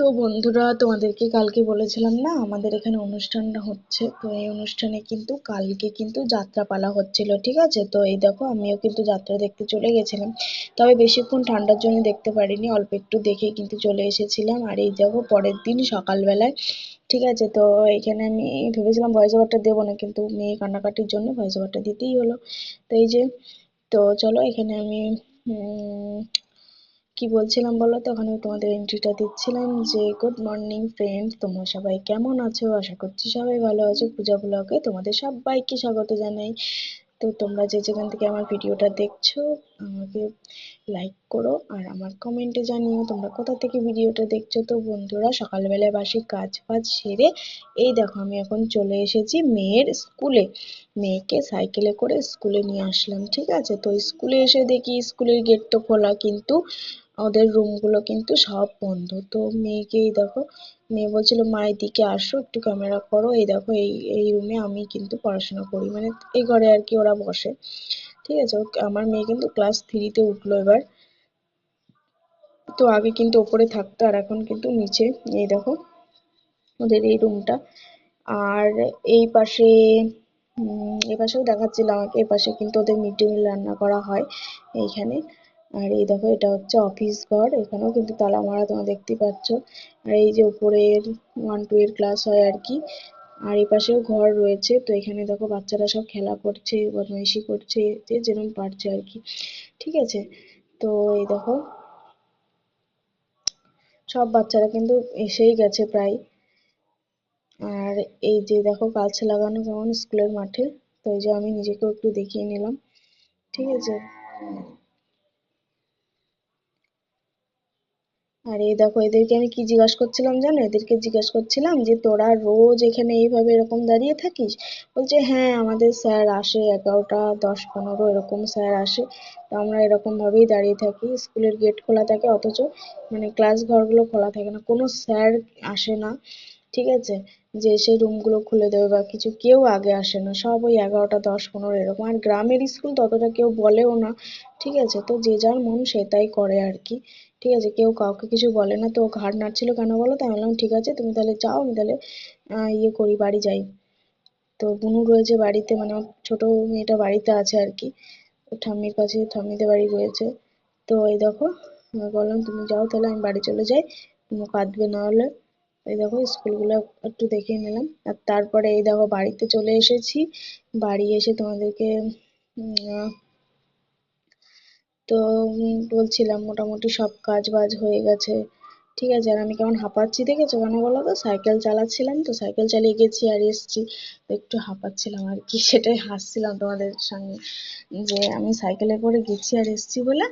তো বন্ধুরা, তোমাদেরকে কালকে বলেছিলাম না আমাদের এখানে অনুষ্ঠানটা হচ্ছে। তো এই অনুষ্ঠানে কিন্তু কালকে কিন্তু যাত্রাপালা হচ্ছিল, ঠিক আছে। তো এই দেখো, আমিও কিন্তু যাত্রা দেখতে চলে গেছিলাম, তবে বেশিক্ষণ ঠান্ডার জন্য দেখতে পারিনি, অল্প একটু দেখে কিন্তু চলে এসেছিলাম। আর এই দেখো, পরের দিন সকালবেলায়, ঠিক আছে, তো এখানে আমি ভেবেছিলাম ভয়েস ওভারটা দেবো না, কিন্তু মেয়ে কান্নাকাটির জন্য ভয়েস ওভারটা দিতেই হলো। তো এই যে, তো চলো এখানে আমি কি বলছিলাম বলো তো, ওখানে তোমাদের এন্ট্রিটা দিচ্ছিলাম যে গুড মর্নিং ফ্রেন্ডস, তোমরা সবাই কেমন আছো? আশা করছি সবাই ভালো আছো। পূজা ব্লগে তোমাদের সবাইকে স্বাগত জানাই। তো তোমরা যে যেখান থেকে আমার ভিডিওটা দেখছো, আমাকে লাইক করো আর আমার কমেন্টে জানিও তোমরা কোথা থেকে ভিডিওটা দেখছো। তো বন্ধুরা, সকালবেলায় বাসি কাজ ফাজ সেরে এই দেখো আমি এখন চলে এসেছি মেয়ের স্কুলে। মেয়েকে সাইকেলে করে স্কুলে নিয়ে আসলাম, ঠিক আছে। তো স্কুলে এসে দেখি স্কুলের গেট তো খোলা, কিন্তু ওদের রুমগুলো কিন্তু সব বন্ধ। তো মেয়েকেই দেখো, মেয়ে বলছিল মা এদিকে আসো একটু ক্যামেরা করো। এই দেখো, এই এই রুমে আমি কিন্তু পড়াশোনা করি, মানে এই ঘরে আর কি ওরা বসে, ঠিক আছে। আমার মেয়ে কিন্তু ক্লাস 3-তে উঠলো এবার। তো আগে কিন্তু ওপরে থাকতো আর এখন কিন্তু নিচে। এই দেখো ওদের এই রুমটা। আর এই পাশে এই পাশেও দেখাচ্ছিল আমাকে, এই পাশে কিন্তু ওদের মিড ডে মিল রান্না করা হয় এইখানে। আর এই দেখো, এটা হচ্ছে অফিস ঘর, এখানেও কিন্তু তালা মারা তোমরা দেখতে পাচ্ছ। আর এই যে উপরের 1-2 এর ক্লাস হয় আর কি। আর এই পাশেও ঘর রয়েছে। তো এখানে দেখো বাচ্চারা সব খেলা করছে, বদমাইশি করছে, যে যেরকম পারছে আর কি, ঠিক আছে। তো এই দেখো, সব বাচ্চারা কিন্তু এসেই গেছে প্রায়। আর এই যে দেখো, গাছ লাগানো কেমন স্কুলের মাঠে। তো এই যে আমি নিজেকেও একটু দেখিয়ে নিলাম, ঠিক আছে। আর এই দেখো, এদেরকে আমি কি জিজ্ঞাসা করছিলাম জানো? এদেরকে জিজ্ঞাসা করছিলাম যে তোরা রোজ এখানে এইভাবে এরকম দাঁড়িয়ে থাকিস? বলছে হ্যাঁ, আমাদের স্যার আসে 11টা 10-15 এরকম স্যার আসে, তো আমরা এরকম ভাবেই দাঁড়িয়ে থাকি। স্কুলের গেট খোলা থাকে অথচ মানে ক্লাস ঘরগুলো খোলা থাকে না, কোনো স্যার আসে না, ঠিক আছে, যে এসে রুমগুলো খুলে দেবে বা কিছু, কেউ আগে আসে না, সব ওই 11টা 10-15 এরকম। আর গ্রামের স্কুল ততটা কেউ বলেও না, ঠিক আছে। তো যে যার মন সে তাই করে আর কি, ঠিক আছে, কেউ কাউকে কিছু বলে না। তো ও ঘাড় নাড়ছিল কেন বলো তো? আমি বললাম ঠিক আছে, তুমি তাহলে যাও, আমি তাহলে ইয়ে করি, বাড়ি যাই। তো বুনু রয়েছে বাড়িতে, মানে ওর ছোট মেয়েটা বাড়িতে আছে আর কি, ওর ঠাম্মির কাছে, ঠাম্মিদের বাড়ি রয়েছে। তো এই দেখো, আমি বললাম তুমি যাও তাহলে, আমি বাড়ি চলে যাই, তুমি কাঁদবে না হলে। এই দেখো স্কুলগুলো একটু দেখিয়ে নিলাম। আর তারপরে এই দেখো বাড়িতে চলে এসেছি। বাড়ি এসে তোমাদেরকে তো বলছিলাম মোটামুটি সব কাজ বাজ হয়ে গেছে, ঠিক আছে। আর আমি কেমন হাঁপাচ্ছি দেখেছো কেন বলো তো? সাইকেল চালাচ্ছিলাম, তো সাইকেল চালিয়ে গেছি আর এসছি, তো একটু হাঁপাচ্ছিলাম আর কি, সেটাই হাসছিলাম তোমাদের সঙ্গে, যে আমি সাইকেলে করে গেছি আর এসছি বলে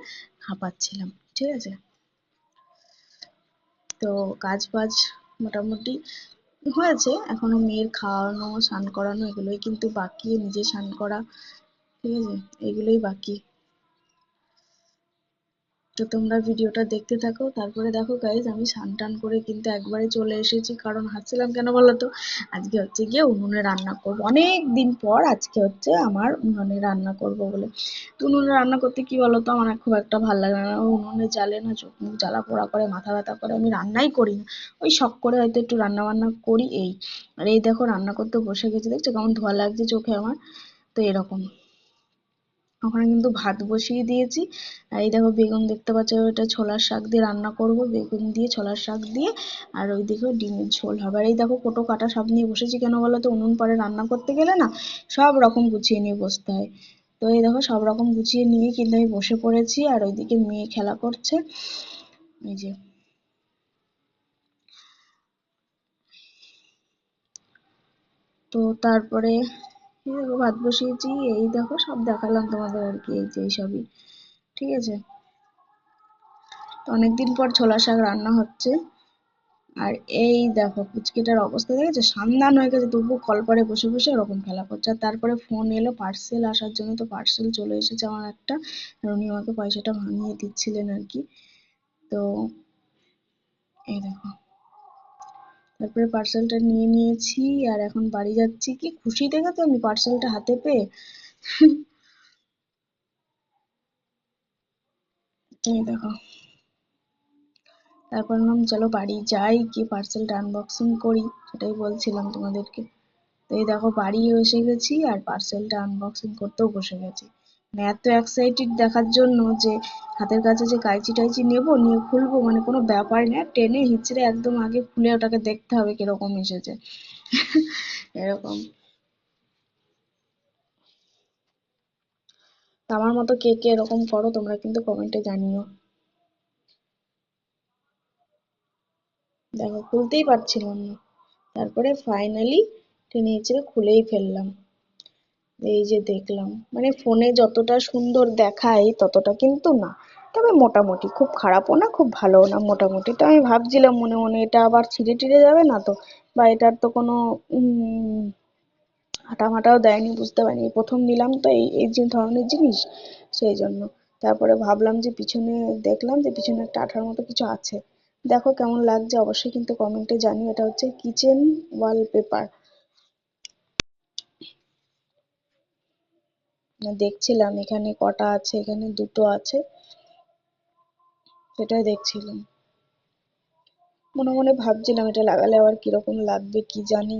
হাঁপাচ্ছিলাম, ঠিক আছে। তো কাজ বাজ মোটামুটি হয়েছে, এখনো মেয়ের খাওয়ানো স্নান করানো এগুলোই কিন্তু বাকি, নিজে স্নান করা, ঠিক আছে, এগুলোই বাকি। তো তোমরা ভিডিওটা দেখতে থাকো। তারপরে দেখো গাইজ, আমি স্নান টান করে কিন্তু একবারে চলে এসেছি, কারণ হাঁটছিলাম কেন বলো তো? আজকে হচ্ছে গিয়ে উনুনে রান্না করবো, অনেক দিন পর আজকে হচ্ছে আমার উনুনে রান্না করব বলে। তো উনুনে রান্না করতে কি বলো তো, আমার খুব একটা ভালো লাগে না, উনুনে জ্বালে না চোখ মুখ জ্বালা পোড়া করে, মাথা ব্যথা করে, আমি রান্নাই করি না। ওই শখ করে হয়তো একটু রান্না বান্না করি এই। আর এই দেখো রান্না করতে বসে গেছি, দেখছো কেমন ধোয়া লাগছে চোখে আমার? তো এরকম, ওখানে কিন্তু ভাত বসিয়ে দিয়েছি। আর এই দেখো বেগুন দেখতে পাচ্ছ, ওটা ছোলার শাক দিয়ে রান্না করব, বেগুন দিয়ে ছোলার শাক দিয়ে। আর ওই দিকেও ডিমের ঝোল হবে। আর এই দেখো কোটো কাটা সব নিয়ে বসেছি, কেন বলো তো? উনুন পরে রান্না করতে গেলে না সব রকম গুছিয়ে নিয়ে বসতে হয়। তো এই দেখো সব রকম গুছিয়ে নিয়ে কিন্তু আমি বসে পড়েছি, আর ওইদিকে মেয়ে খেলা করছে, এই যে। তো তারপরে এই দেখো ভাত বসিয়েছি, এই দেখো সব দেখালাম তোমাদের আর কি, এই যে এইসবই, ঠিক আছে। তো অনেকদিন পর ছোলা শাক রান্না হচ্ছে। আর এই দেখো পুচকিটার অবস্থা দেখেছো, সান্দান হয়ে গেছে, তবুও কলপারে বসে বসে ওরকম খেলা করছে। আর তারপরে ফোন এলো পার্সেল আসার জন্য, তো পার্সেল চলে এসেছে আমার একটা, আর উনি আমাকে পয়সাটা ভাঙিয়ে দিচ্ছিলেন আর কি। তো এই দেখো, তারপরে পার্সেলটা নিয়ে নিয়েছি আর এখন বাড়ি যাচ্ছি। কি খুশি দেখেছো আমি পার্সেলটা হাতে পেয়ে! এই দেখো, তারপর ভাবলাম চলো বাড়ি যাই, গিয়ে পার্সেলটা আনবক্সিং করি, সেটাই বলছিলাম তোমাদেরকে। তো এই দেখো বাড়ি এসে গেছি আর পার্সেলটা আনবক্সিং করতেও বসে গেছি। মানে এত এক্সাইটেড দেখার জন্য যে হাতের কাছে যে কাঁচি টাইচি নেবো, নিয়ে খুলবো, মানে কোনো ব্যাপার না, টেনে হিচড়ে একদম আগে খুলে ওটাকে দেখতে হবে কিরকম এসেছে। এরকম। তো আমার মতো কে কে এরকম করো তোমরা কিন্তু কমেন্টে জানিও। দেখো খুলতেই পারছিলাম না, তারপরে ফাইনালি টেনে হিচড়ে খুলেই ফেললাম। এই যে দেখলাম, মানে ফোনে যতটা সুন্দর দেখায় ততটা কিন্তু না, তবে মোটামুটি, খুব খারাপও না খুব ভালোও না, মোটামুটি। তো আমি ভাবছিলাম মনে মনে এটা আবার ছিঁড়ে টিড়ে যাবে না তো, বা এটার তো কোনো হাঁটা মাটাও দেয়নি, বুঝতে পারিনি, প্রথম নিলাম তো এই যে ধরনের জিনিস, সেই জন্য। তারপরে ভাবলাম যে পিছনে, দেখলাম যে পিছনে একটা আঠার মতো কিছু আছে। দেখো কেমন লাগছে অবশ্যই কিন্তু কমেন্টে জানিও। এটা হচ্ছে কিচেন ওয়ালপেপার। দেখছিলাম এখানে কটা আছে, এখানে দুটো আছে, সেটাই দেখছিলাম। মনে মনে ভাবছিলাম এটা লাগালে আবার কিরকম লাগবে কি জানি।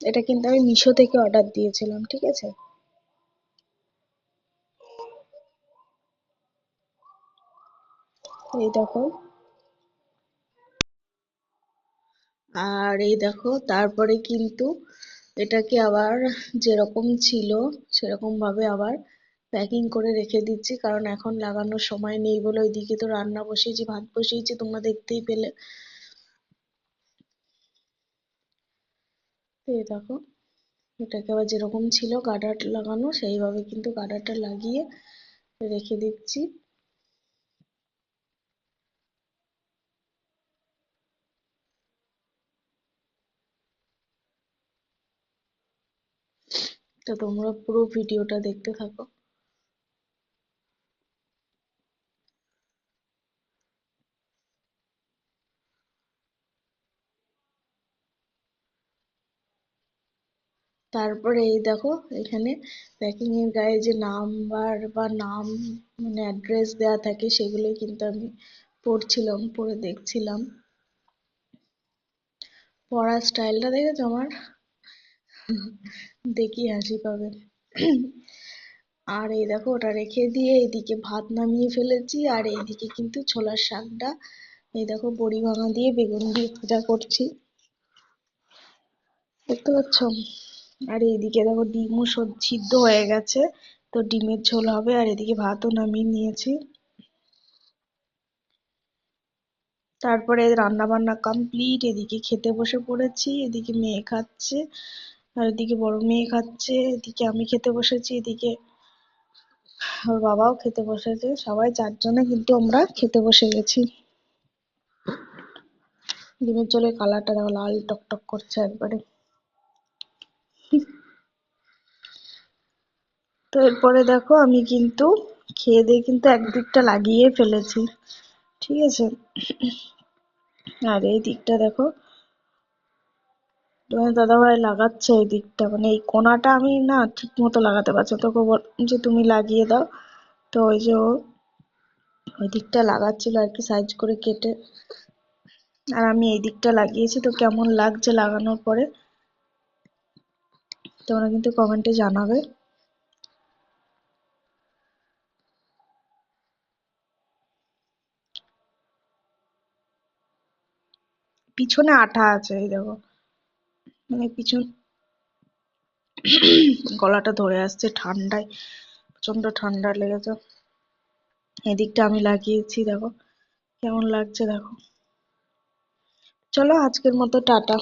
এটা কিন্তু আমি মিশো থেকে অর্ডার দিয়েছিলাম, ঠিক আছে। এই দেখো, আর এই দেখো তারপরে কিন্তু এটাকে আবার যেরকম ছিল সেরকম ভাবে আবার প্যাকিং করে রেখে দিচ্ছি, কারণ এখন লাগানোর সময় নেই বলে। ওইদিকে তো রান্না বসিয়েছি, ভাত বসিয়েছি, তোমরা দেখতেই পেলে। তো এই দেখো, এটাকে আবার যেরকম ছিল গার্ডার লাগানো সেইভাবে কিন্তু গার্ডারটা লাগিয়ে রেখে দিচ্ছি। তো তোমরা পুরো ভিডিওটা দেখতে থাকো। তারপরে এই দেখো, এখানে প্যাকিং এর গায়ে যে নাম্বার বা নাম, মানে অ্যাড্রেস দেওয়া থাকে, সেগুলো কিন্তু আমি পড়ছিলাম, পড়ে দেখছিলাম। পড়ার স্টাইলটা দেখেছো আমার? দেখি হাসি পাবে। আর এই দেখো ওটা রেখে দিয়ে এদিকে ভাত নামিয়ে ফেলেছি, আর এইদিকে কিন্তু ছোলার শাকটা, এই দেখো বড়ি ভাঙা দিয়ে বেগুন দিয়ে ভাজা করছি, দেখতে পাচ্ছ। আর এইদিকে দেখো ডিমও সিদ্ধ হয়ে গেছে, তো ডিমের ঝোল হবে। আর এদিকে ভাতও নামিয়ে নিয়েছি। তারপরে রান্না বান্না কমপ্লিট, এদিকে খেতে বসে পড়েছি, এদিকে মেয়ে খাচ্ছে, আর এদিকে বড় মেয়ে খাচ্ছে, এদিকে আমি খেতে বসেছি, এদিকে ওর বাবাও খেতে বসেছে, সবাই চারজনে কিন্তু আমরা খেতে বসে গেছি। ডিমের ঝোলের কালারটা দেখো, লাল টকটক করছে একবারে। তো এরপরে দেখো আমি কিন্তু খেয়ে দিয়ে কিন্তু একদিকটা লাগিয়ে ফেলেছি, ঠিক আছে। আর এই দিকটা দেখো, তোমার দাদাভাই লাগাচ্ছে এই দিকটা, মানে এই কোণাটা আমি না ঠিক মতো লাগাতে পারছি না, তোকে যে তুমি লাগিয়ে দাও। তো ওই যে ও ওই দিকটা লাগাচ্ছিল আর কি, সাইজ করে কেটে। আর আমি এই দিকটা লাগিয়েছি, তো কেমন লাগছে লাগানোর পরে তোমরা কিন্তু কমেন্টে জানাবে। পিছনে আঠা আছে, এই দেখো, মানে পিছন গলাটা ধরে আসছে ঠান্ডায়, প্রচন্ড ঠান্ডা লেগেছে। এদিকটা আমি লাগিয়েছি, দেখো কেমন লাগছে দেখো। চলো আজকের মতো টাটা।